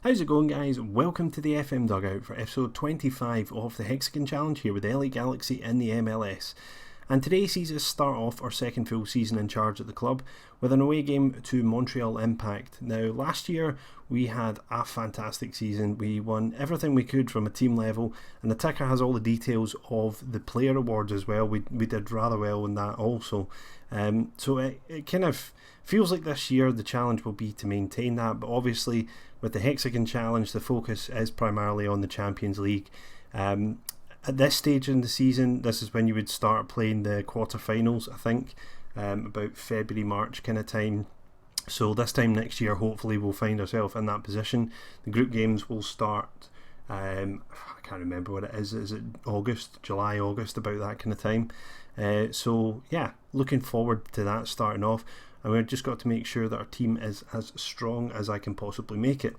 How's it going, guys? Welcome to the FM Dugout for episode 25 of the Hexagon Challenge here with LA Galaxy in the MLS. And today sees us start off our second full season in charge at the club with an away game to Montreal Impact. Now, last year we had a fantastic season. We won everything we could from a team level, and the ticker has all the details of the player awards as well. We did rather well in that also. So it kind of feels like this year the challenge will be to maintain that, but obviously with the Hexagon Challenge the focus is primarily on the Champions League. At this stage in the season, this is when you would start playing the quarterfinals, I think, about February, March kind of time. So this time next year, hopefully we'll find ourselves in that position. The group games will start, I can't remember what it is it August, July, August, about that kind of time. So yeah, looking forward to that starting off. And we've just got to make sure that our team is as strong as I can possibly make it.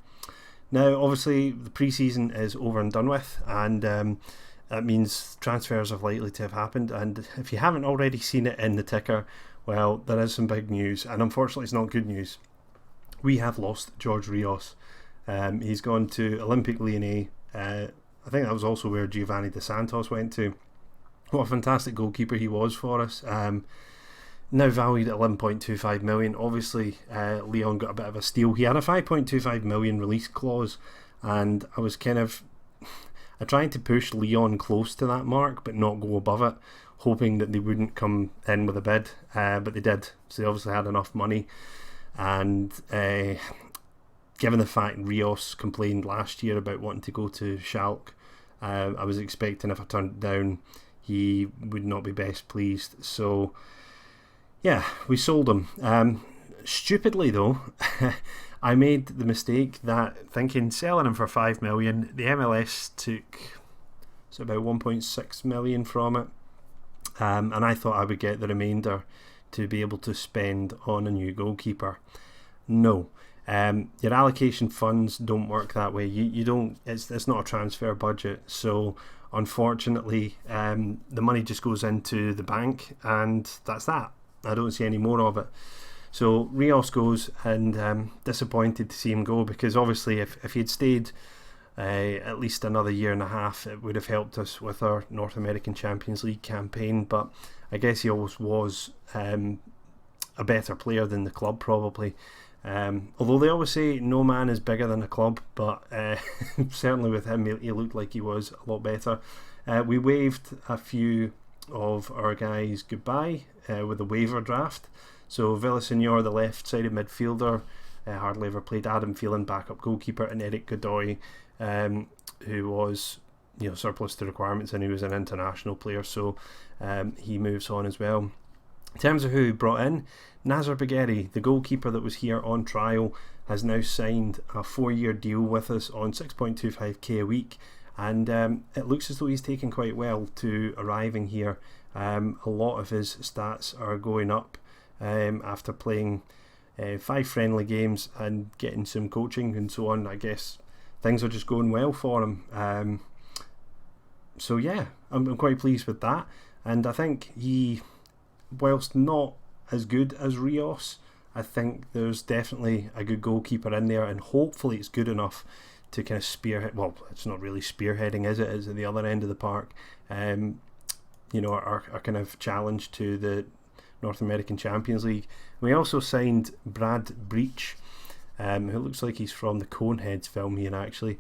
Now, obviously, the pre-season is over and done with, and that means transfers are likely to have happened. And if you haven't already seen it in the ticker, well, there is some big news, and unfortunately it's not good news. We have lost George Rios. He's gone to Olympique Lyonnais. I think that was also where Giovanni Dos Santos went to. What a fantastic goalkeeper he was for us. Now valued at 11.25 million. Obviously, Lyon got a bit of a steal. He had a 5.25 million release clause, and I was kind of trying to push Lyon close to that mark but not go above it, hoping that they wouldn't come in with a bid, but they did. So they obviously had enough money, and given the fact Rios complained last year about wanting to go to Schalke, I was expecting if I turned it down he would not be best pleased. So yeah, we sold him. Stupidly though, I made the mistake that thinking selling him for 5 million, the MLS took about 1.6 million from it, and I thought I would get the remainder to be able to spend on a new goalkeeper. No, your allocation funds don't work that way. You don't. It's not a transfer budget, so unfortunately, the money just goes into the bank, and that's that. I don't see any more of it. So Rios goes, and disappointed to see him go, because obviously if he had stayed at least another year and a half, it would have helped us with our North American Champions League campaign. But I guess he always was a better player than the club, probably. Although they always say no man is bigger than a club, but certainly with him he looked like he was a lot better. We waived a few of our guys goodbye with a waiver draft. So Villasenor, the left-sided midfielder, hardly ever played. Adam Phelan, backup goalkeeper, and Eric Godoy, who was surplus to requirements, and he was an international player, so he moves on as well. In terms of who he brought in, Nazar Bagheri, the goalkeeper that was here on trial, has now signed a 4-year deal with us on 6.25k a week, and it looks as though he's taken quite well to arriving here. A lot of his stats are going up after playing 5 friendly games and getting some coaching and so on. I guess things are just going well for him. So yeah, I'm quite pleased with that, and I think he, whilst not as good as Rios, I think there's definitely a good goalkeeper in there, and hopefully it's good enough to kind of spearhead. Well, it's not really spearheading, is it? It's at the other end of the park. Our kind of challenge to the North American Champions League. We also signed Brad Breach, who looks like he's from the Coneheads film here actually.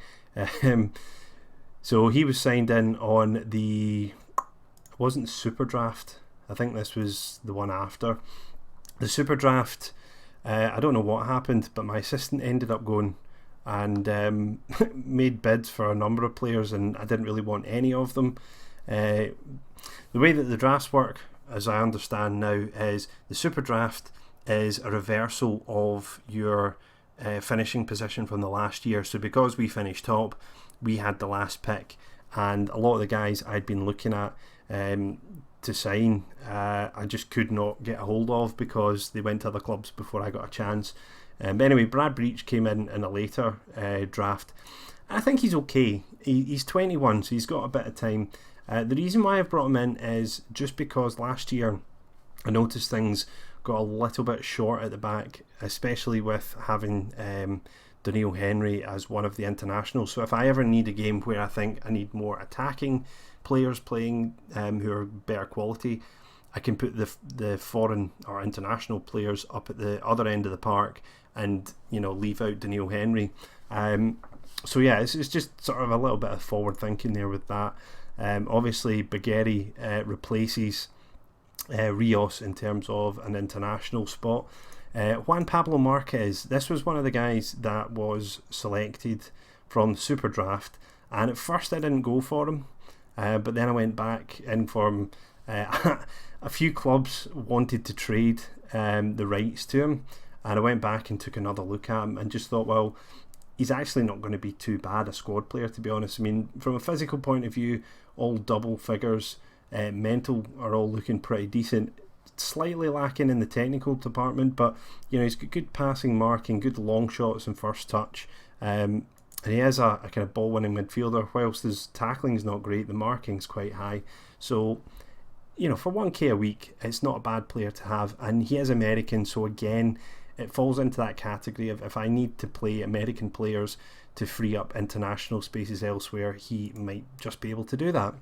So he was signed in on the, it wasn't the Super Draft, I think this was the one after. The Super Draft, I don't know what happened, but my assistant ended up going and made bids for a number of players, and I didn't really want any of them. The way that the drafts work, as I understand now, is the Super Draft is a reversal of your finishing position from the last year. So because we finished top, we had the last pick, and a lot of the guys I'd been looking at to sign, I just could not get a hold of because they went to other clubs before I got a chance. But anyway, Brad Breach came in a later draft. I think he's okay. He's 21, so he's got a bit of time. The reason why I've brought him in is just because last year I noticed things got a little bit short at the back, especially with having Daniil Henry as one of the internationals. So if I ever need a game where I think I need more attacking players playing who are better quality, I can put the foreign or international players up at the other end of the park and leave out Daniil Henry. So yeah, it's just sort of a little bit of forward thinking there with that. Obviously Baghetti replaces Rios in terms of an international spot. Juan Pablo Marquez, this was one of the guys that was selected from the Super Draft, and at first I didn't go for him, but then I went back in for him. A few clubs wanted to trade the rights to him, and I went back and took another look at him and just thought, well, he's actually not going to be too bad a squad player, to be honest. I mean, from a physical point of view, all double figures, mental are all looking pretty decent. Slightly lacking in the technical department, but he's got good passing, marking, good long shots and first touch, and he is a kind of ball winning midfielder. Whilst his tackling is not great, the marking's quite high. So for 1k a week, it's not a bad player to have, and he is American, so again it falls into that category of if I need to play American players to free up international spaces elsewhere, he might just be able to do that.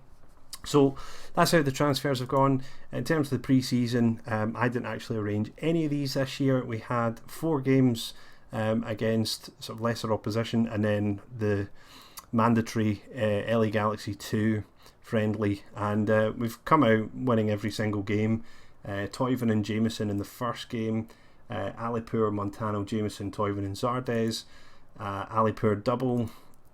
So that's how the transfers have gone. In terms of the pre-season, I didn't actually arrange any of these this year. We had 4 games against sort of lesser opposition, and then the mandatory LA Galaxy 2 friendly, and we've come out winning every single game. Toivonen and Jameson in the first game, Alipur, Montano, Jameson, Toivonen and Zardes, Alipur double,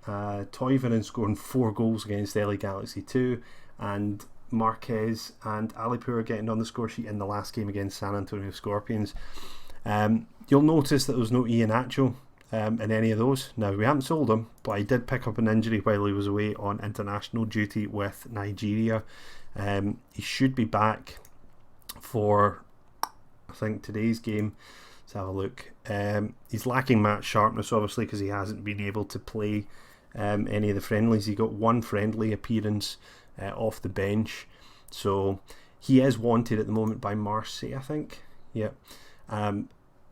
Toivonen scoring 4 goals against LA Galaxy 2, and Marquez and Alipur getting on the score sheet in the last game against San Antonio Scorpions. You'll notice that there was no Iheanacho in any of those. Now, we haven't sold him, but he did pick up an injury while he was away on international duty with Nigeria. He should be back for, I think, today's game. Let's have a look. He's lacking match sharpness, obviously, because he hasn't been able to play any of the friendlies. He got 1 friendly appearance off the bench, so he is wanted at the moment by Marseille, I think. Yep.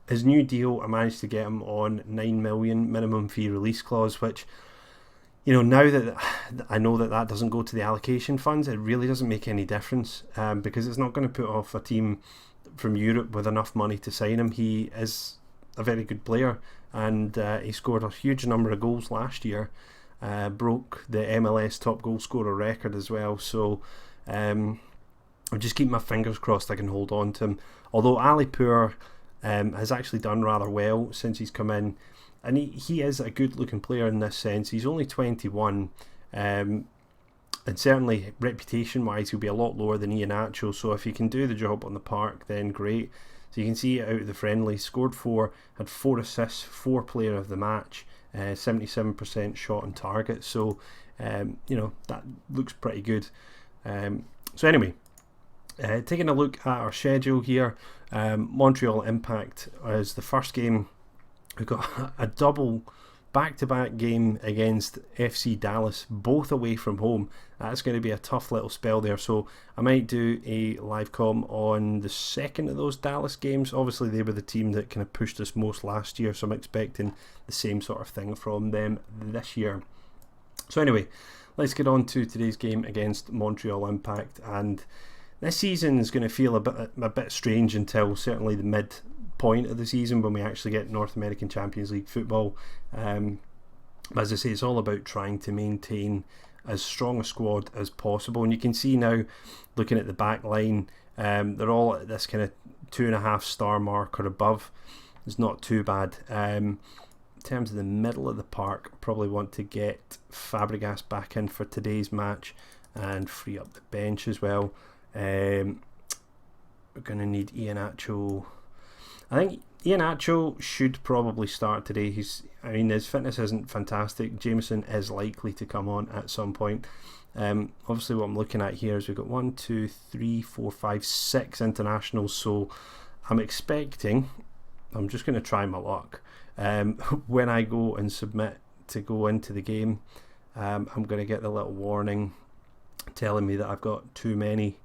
His new deal, I managed to get him on 9 million minimum fee release clause, which, now that I know that doesn't go to the allocation funds, it really doesn't make any difference, because it's not going to put off a team from Europe with enough money to sign him. He is a very good player, and he scored a huge number of goals last year, broke the MLS top goal scorer record as well, so I'll just keep my fingers crossed I can hold on to him. Although Alipur has actually done rather well since he's come in, and he is a good looking player in this sense. He's only 21, and certainly reputation wise he'll be a lot lower than Iheanacho, so if he can do the job on the park, then great. So you can see out of the friendly, scored 4, had 4 assists, 4 player of the match, 77% shot on target, so that looks pretty good. So anyway, taking a look at our schedule here, Montreal Impact is the first game. We've got a double back-to-back game against FC Dallas, both away from home. That's going to be a tough little spell there, so I might do a live com on the second of those Dallas games. Obviously they were the team that kind of pushed us most last year, so I'm expecting the same sort of thing from them this year. So anyway, let's get on to today's game against Montreal Impact, and this season is going to feel a bit strange until certainly the midpoint of the season when we actually get North American Champions League football. As I say, it's all about trying to maintain as strong a squad as possible, and you can see now, looking at the back line, they're all at this kind of 2.5 star mark or above. It's not too bad. In terms of the middle of the park, I probably want to get Fabregas back in for today's match and free up the bench as well. We're going to need Iheanacho. I think Iheanacho should probably start today. His fitness isn't fantastic. Jameson is likely to come on at some point. Obviously what I'm looking at here is we've got 1, 2, 3, 4, 5, 6 internationals, so I'm expecting, I'm just going to try my luck, when I go and submit to go into the game, I'm going to get the little warning telling me that I've got too many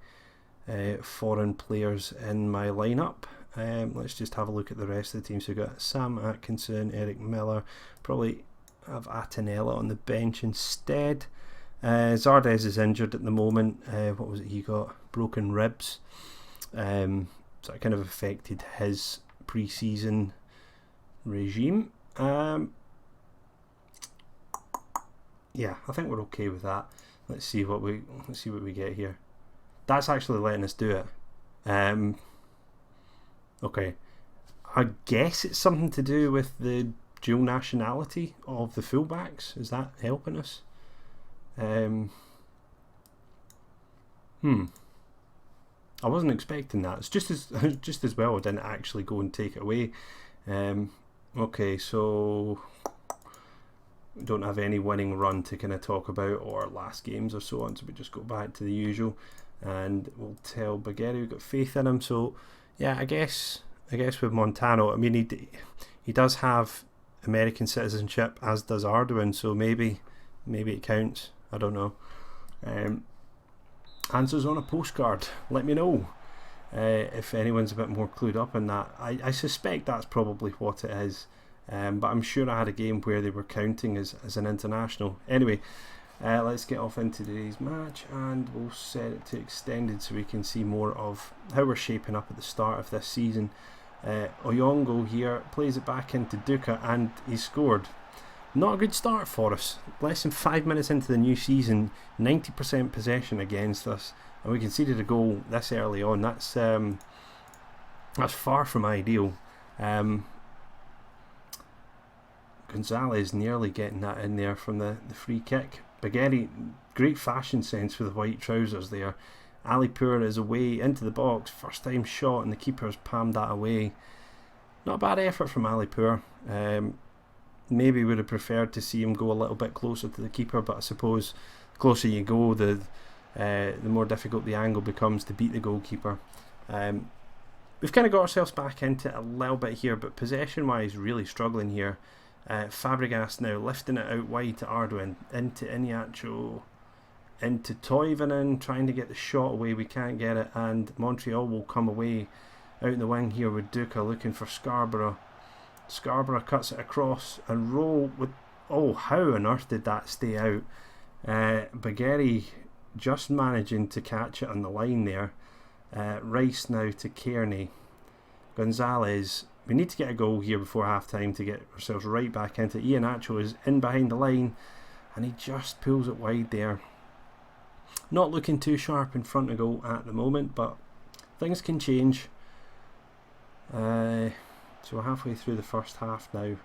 foreign players in my lineup, Let's just have a look at the rest of the team. So we've got Sam Atkinson, Eric Miller, probably have Atenella on the bench instead. Zardes is injured at the moment. What was it he got? Broken ribs. So it kind of affected his pre-season regime. Yeah, I think we're okay with that. Let's see what we get here. That's actually letting us do it. Okay, I guess it's something to do with the dual nationality of the fullbacks. Is that helping us? I wasn't expecting that. It's just as well I didn't actually go and take it away. Okay, so we don't have any winning run to kind of talk about, or last games or so on, so we just go back to the usual, and we'll tell Baghetti we've got faith in him. So yeah, I guess with Montano, I mean he does have American citizenship, as does Arduin, so maybe it counts. I don't know. Answers on a postcard. Let me know if anyone's a bit more clued up on that. I suspect that's probably what it is, but I'm sure I had a game where they were counting as an international. Anyway, let's get off into today's match, and we'll set it to extended so we can see more of how we're shaping up at the start of this season. Oyongo here plays it back into Duca, and he scored. Not a good start for us. Less than 5 minutes into the new season, 90% possession against us, and we conceded a goal this early on. That's far from ideal. Gonzalez nearly getting that in there from the free kick. Baghetti, great fashion sense with the white trousers there. Alipur is away into the box, first time shot, and the keeper's palmed that away. Not a bad effort from Alipur. Maybe would have preferred to see him go a little bit closer to the keeper, but I suppose the closer you go, the more difficult the angle becomes to beat the goalkeeper. We've kind of got ourselves back into it a little bit here, but possession wise really struggling here. Fabregas now lifting it out wide to Arduin, into Iniacho, into Toivonen, trying to get the shot away. We can't get it, and Montreal will come away out in the wing here with Duca looking for Scarborough. Scarborough cuts it across and roll with... Oh, how on earth did that stay out? Baghetti just managing to catch it on the line there. Rice now to Kearney. Gonzalez. We need to get a goal here before half time to get ourselves right back into it. Iheanacho is in behind the line, and he just pulls it wide there. Not looking too sharp in front of goal at the moment, but things can change. So we're halfway through the first half now.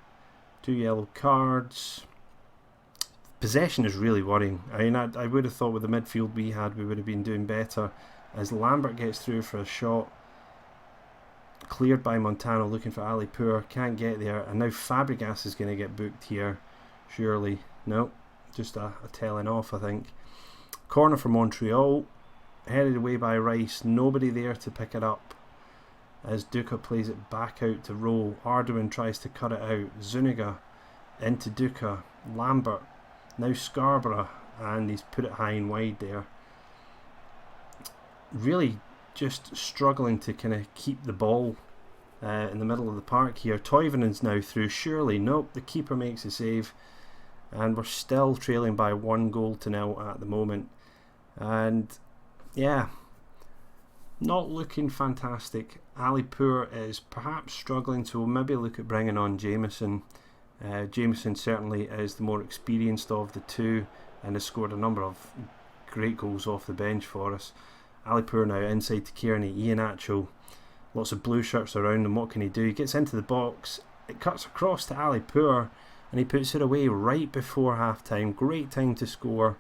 2 yellow cards. Possession is really worrying. I mean, I would have thought with the midfield we had, we would have been doing better. As Lambert gets through for a shot, cleared by Montano, looking for Alipur, can't get there, and now Fabregas is going to get booked here, surely. No, just a telling off, I think. Corner for Montreal, headed away by Rice, nobody there to pick it up. As Duca plays it back out to roll, Arduin tries to cut it out, Zuniga into Duca, Lambert, now Scarborough, and he's put it high and wide there. Really just struggling to kind of keep the ball in the middle of the park here. Toivonen's now through, surely. Nope, the keeper makes a save, and we're still trailing by 1-0 at the moment. And yeah, not looking fantastic. Alipur is perhaps struggling, so we'll maybe look at bringing on Jameson. Jameson certainly is the more experienced of the two and has scored a number of great goals off the bench for us. Alipur now inside to Kearney. Iheanacho, lots of blue shirts around him. What can he do? He gets into the box, it cuts across to Alipur, and he puts it away right before half time. Great time to score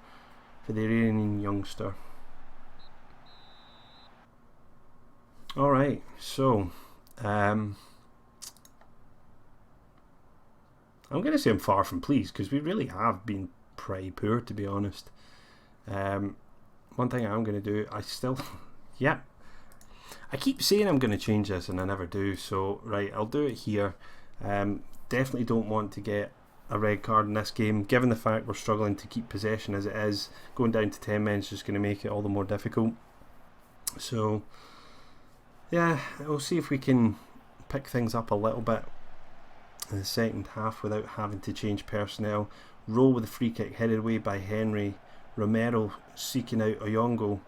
for the Iranian youngster. Alright, so I'm going to say I'm far from pleased, because we really have been pretty poor, to be honest. One thing I'm going to do, I keep saying I'm going to change this and I never do, so right, I'll do it here. Definitely don't want to get a red card in this game, given the fact we're struggling to keep possession as it is. Going down to 10 men is just going to make it all the more difficult. So Yeah, we'll see if we can pick things up a little bit in the second half without having to change personnel. Roll with a free kick headed away by Henry. Romero seeking out Oyongo,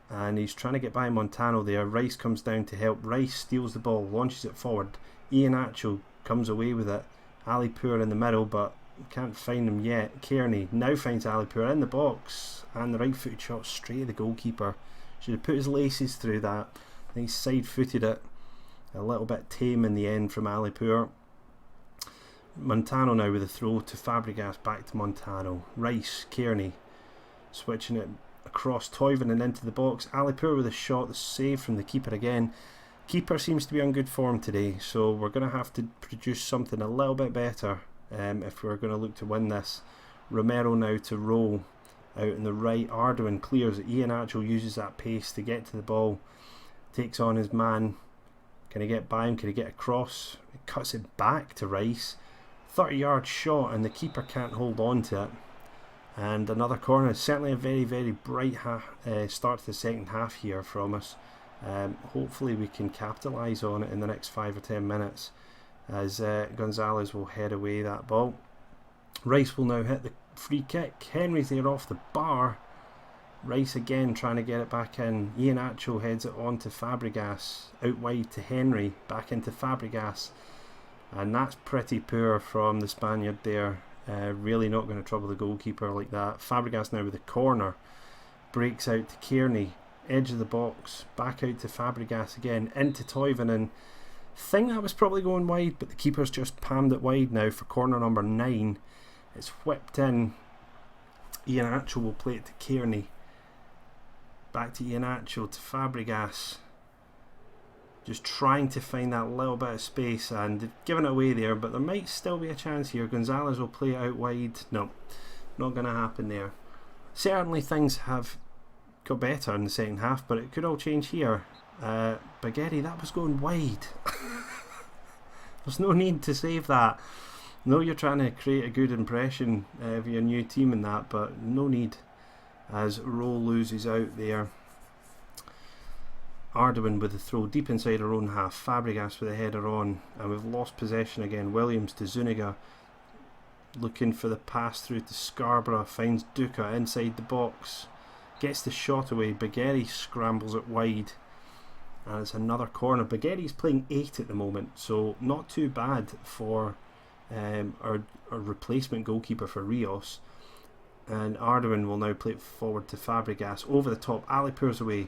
and he's trying to get by Montano there. Rice comes down to help. Rice steals the ball, launches it forward. Iheanacho comes away with it. Alipour in the middle, but can't find him yet. Kearney now finds Alipour in the box, and the right footed shot straight at the goalkeeper. Should have put his laces through that. I think he side footed it. A little bit tame in the end from Alipour. Montano now with a throw to Fabregas, back to Montano. Rice, Kearney switching it across Toivonen and into the box. Alipour with a shot, the save from the keeper again. Keeper seems to be on good form today, so we're going to have to produce something a little bit better if we're going to look to win this. Romero now to roll out in the right. Ardoin clears it. Iheanacho uses that pace to get to the ball. Takes on his man. Can he get by him? Can he get across? He cuts it back to Rice. 30-yard shot, and the keeper can't hold on to it. And another corner. Certainly a very, very bright start to the second half here from us. Hopefully we can capitalise on it in the next 5 or 10 minutes as Gonzalez will head away that ball. Rice will now hit the free kick. Henry's there off the bar. Rice again trying to get it back in. Iheanacho heads it on to Fabregas. Out wide to Henry. Back into Fabregas. And that's pretty poor from the Spaniard there. Really not going to trouble the goalkeeper like that. Fabregas now with a corner. Breaks out to Kearney. Edge of the box. Back out to Fabregas again. Into Toivonen. Think that was probably going wide, but the keeper's just palmed it wide now for corner number 9. It's whipped in. Iheanacho will play it to Kearney. Back to Iheanacho to Fabregas. Just trying to find that little bit of space, and they've given it away there, but there might still be a chance here. Gonzalez will play it out wide. No, not going to happen there. Certainly things have got better in the second half, but it could all change here. Baghetti, that was going wide. There's no need to save that. No, you're trying to create a good impression of your new team in that, but no need, as Roll loses out there. Ardoin with the throw deep inside our own half. Fabregas with a header on, and we've lost possession again. Williams to Zuniga, looking for the pass through to Scarborough. Finds Duca inside the box, gets the shot away. Baghetti scrambles it wide, and it's another corner. Baghetti's playing 8 at the moment, so not too bad for our replacement goalkeeper for Rios. And Ardoin will now play it forward to Fabregas. Over the top, Alipour's away.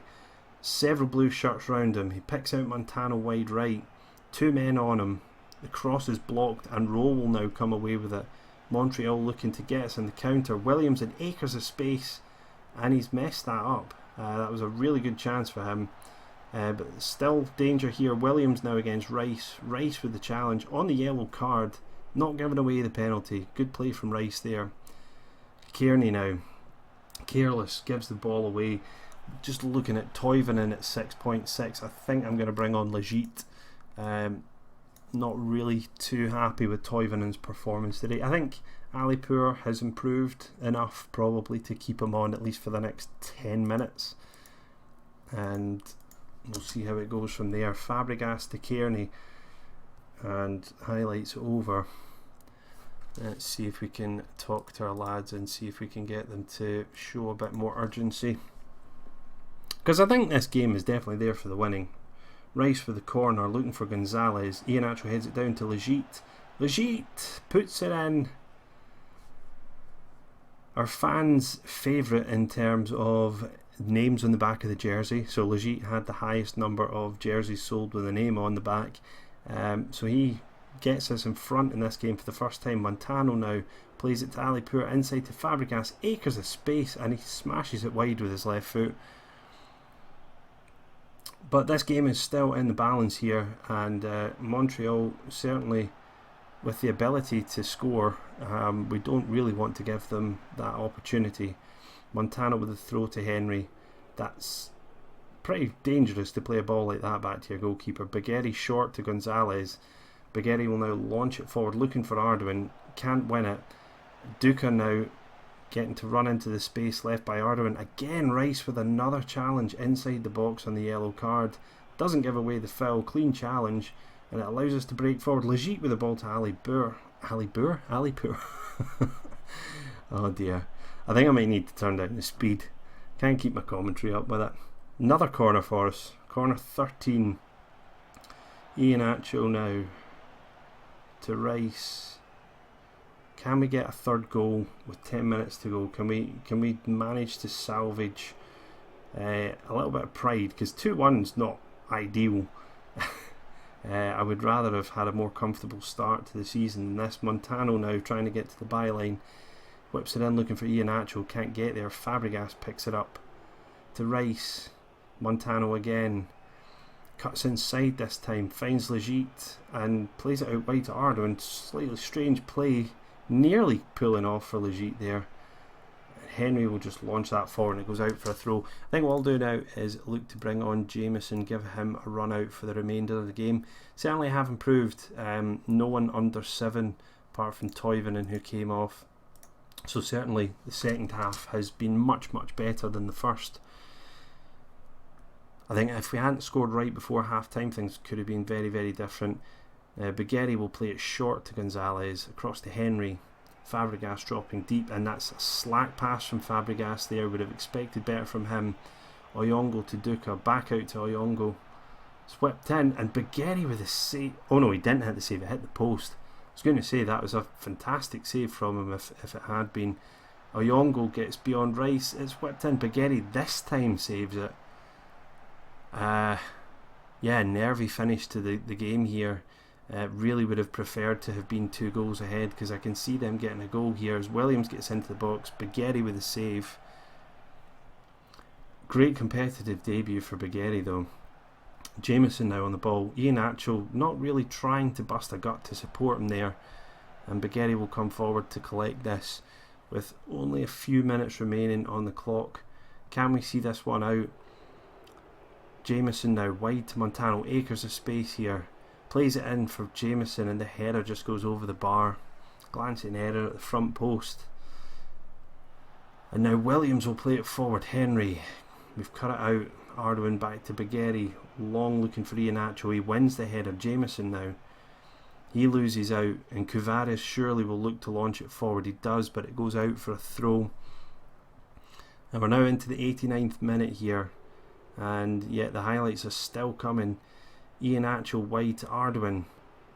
Several blue shirts round him. He picks out Montano wide right. 2 men on him. The cross is blocked, and Roll will now come away with it. Montreal looking to get us in the counter. Williams in acres of space, and he's messed that up. That was a really good chance for him. But still danger here. Williams now against Rice. Rice with the challenge on the yellow card. Not giving away the penalty. Good play from Rice there. Kearney now. Careless. Gives the ball away. Just looking at Toivonen at 6.6. I think I'm going to bring on Legit. Not really too happy with Toivonen's performance today. I think Alipour has improved enough probably to keep him on at least for the next 10 minutes. And we'll see how it goes from there. Fabregas to Kearney. And highlights over. Let's see if we can talk to our lads and see if we can get them to show a bit more urgency. Because I think this game is definitely there for the winning. Rice for the corner, looking for Gonzalez. Iheanacho heads it down to Legit. Legit puts it in. Our fans' favourite in terms of names on the back of the jersey. So Legit had the highest number of jerseys sold with a name on the back. So he gets us in front in this game for the first time. Montano now plays it to Alipour, inside to Fabregas. Acres of space, and he smashes it wide with his left foot. But this game is still in the balance here, and Montreal certainly with the ability to score. We don't really want to give them that opportunity. Montano with the throw to Henry. That's pretty dangerous to play a ball like that back to your goalkeeper. Baghetti short to Gonzalez. Baghetti will now launch it forward, looking for Ardoin. Can't win it. Duca now getting to run into the space left by Ardoin. Again, Rice with another challenge inside the box on the yellow card. doesn't give away the foul, clean challenge, and it allows us to break forward. Legit with the ball to Ali Bour. Oh dear, I think I might need to turn down the speed. Can't keep my commentary up with it. Another corner for us, corner 13. Iheanacho now to Rice. Can we get a third goal with 10 minutes to go? Can we manage to salvage a little bit of pride? Because 2-1's not ideal. I would rather have had a more comfortable start to the season than this. Montano now trying to get to the byline. Whips it in looking for Iheanacho. Can't get there. Fabregas picks it up to Rice. Montano again. Cuts inside this time. Finds Legit and plays it out wide to Ardoin. Slightly strange play. Nearly pulling off for Legit there. Henry will just launch that forward and it goes out for a throw. I think what I'll do now is look to bring on Jameson, give him a run out for the remainder of the game. Certainly have improved. No one under 7 apart from Toivonen, who came off. So certainly the second half has been much better than the first. I think if we hadn't scored right before half time, things could have been very different. Bugatti will play it short to Gonzalez, across to Henry. Fabregas dropping deep, and that's a slack pass from Fabregas there. Would have expected better from him. Oyongo to Duca, back out to Oyongo. Swept in, and Bugatti with a save. Oh no, he didn't hit the save, it hit the post. I was going to say that was a fantastic save from him if it had been. Oyongo gets beyond Rice, it's whipped in. Bugatti this time saves it. Yeah, nervy finish to the game here. Really would have preferred to have been 2 goals ahead, because I can see them getting a goal here as Williams gets into the box. Bugatti with a save. Great competitive debut for Bugatti though. Jameson now on the ball. Iheanacho not really trying to bust a gut to support him there, and Bugatti will come forward to collect this with only a few minutes remaining on the clock. Can we see this one out? Jameson now wide to Montano. Acres of space here. Plays it in for Jameson, and the header just goes over the bar. Glancing header at the front post. And now Williams will play it forward. Henry. We've cut it out. Ardoin back to Bugatti. Long looking for Iheanacho. He wins the header. Jameson now. He loses out, and Cuvares surely will look to launch it forward. He does, but it goes out for a throw. And we're now into the 89th minute here. And yet the highlights are still coming. Iheanacho wide to Ardoin.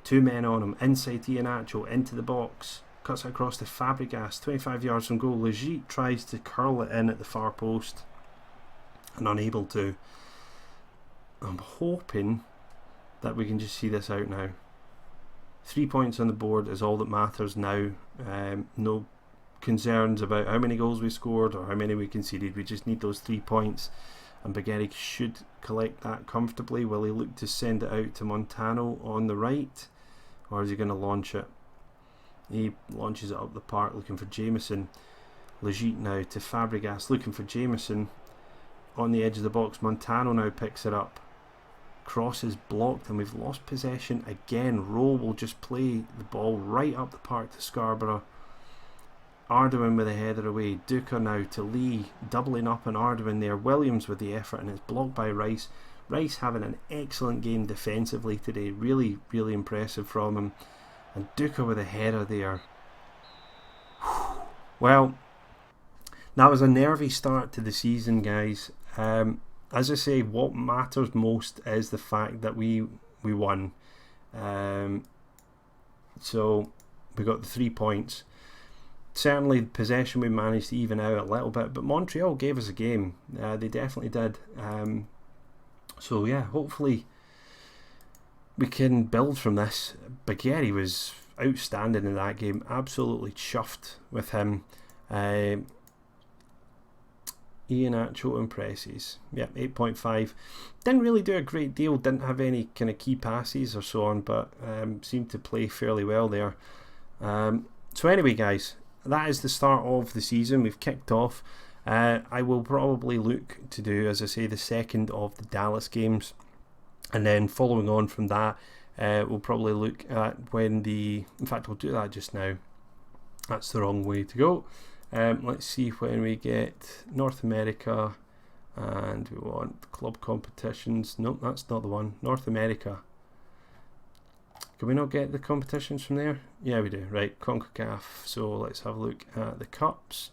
2 men on him. Inside Iheanacho into the box. Cuts it across to Fabregas. 25 yards from goal. Legit tries to curl it in at the far post and unable to. I'm hoping that we can just see this out now. 3 points on the board is all that matters now. No concerns about how many goals we scored or how many we conceded. We just need those 3 points. And Bugatti should collect that comfortably. Will he look to send it out to Montano on the right, or is he going to launch it? He launches it up the park looking for Jameson. Legit now to Fabregas looking for Jameson on the edge of the box. Montano now picks it up. Cross is blocked and we've lost possession again. Rowe will just play the ball right up the park to Scarborough. Ardoin with a header away. Duca now to Lee, doubling up on Ardoin there. Williams with the effort, and it's blocked by Rice. Rice having an excellent game defensively today. Really impressive from him. And Duca with a header there. Well, that was a nervy start to the season, guys. As I say, what matters most is the fact that we won. So we got the 3 points. Certainly possession we managed to even out a little bit, but Montreal gave us a game. They definitely did. So yeah, hopefully we can build from this. Bugatti was outstanding in that game. Absolutely chuffed with him. Iheanacho impresses. Yeah, 8.5. Didn't really do a great deal. Didn't have any kind of key passes or so on, but seemed to play fairly well there. So anyway, guys, that is the start of the season. We've kicked off. I will probably look to do, as I say, the second of the Dallas games, and then following on from that, we'll probably look at when the... In fact, we'll do that just now. That's the wrong way to go. Let's see when we get North America. And we want club competitions. Nope, that's not the one. North America. Can we not get the competitions from there? Yeah, we do. Right, CONCACAF. So let's have a look at the cups.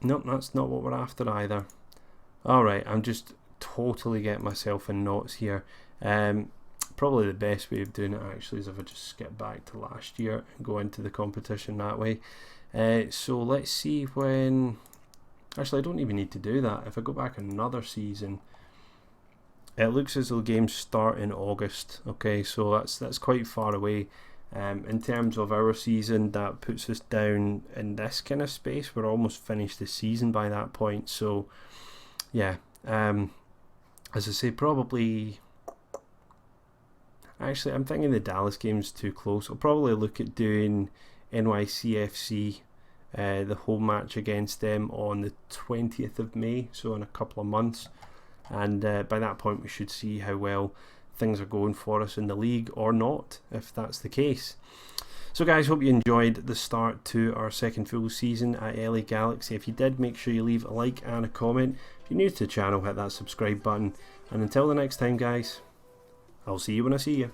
Nope, that's not what we're after either. Alright, I'm just totally getting myself in knots here. Probably the best way of doing it actually is if I just skip back to last year and go into the competition that way. So let's see when... Actually, I don't even need to do that. If I go back another season, it looks as though games start in August. Okay, so that's quite far away. In terms of our season, that puts us down in this kind of space. We're almost finished the season by that point. So, yeah. As I say, probably... Actually, I'm thinking the Dallas game's too close. I'll probably look at doing NYCFC. The home match against them on the 20th of May, so in a couple of months, and by that point we should see how well things are going for us in the league or not, if that's the case. So guys, hope you enjoyed the start to our second full season at LA Galaxy. If you did, make sure you leave a like and a comment. If you're new to the channel, hit that subscribe button, and until the next time guys, I'll see you when I see you.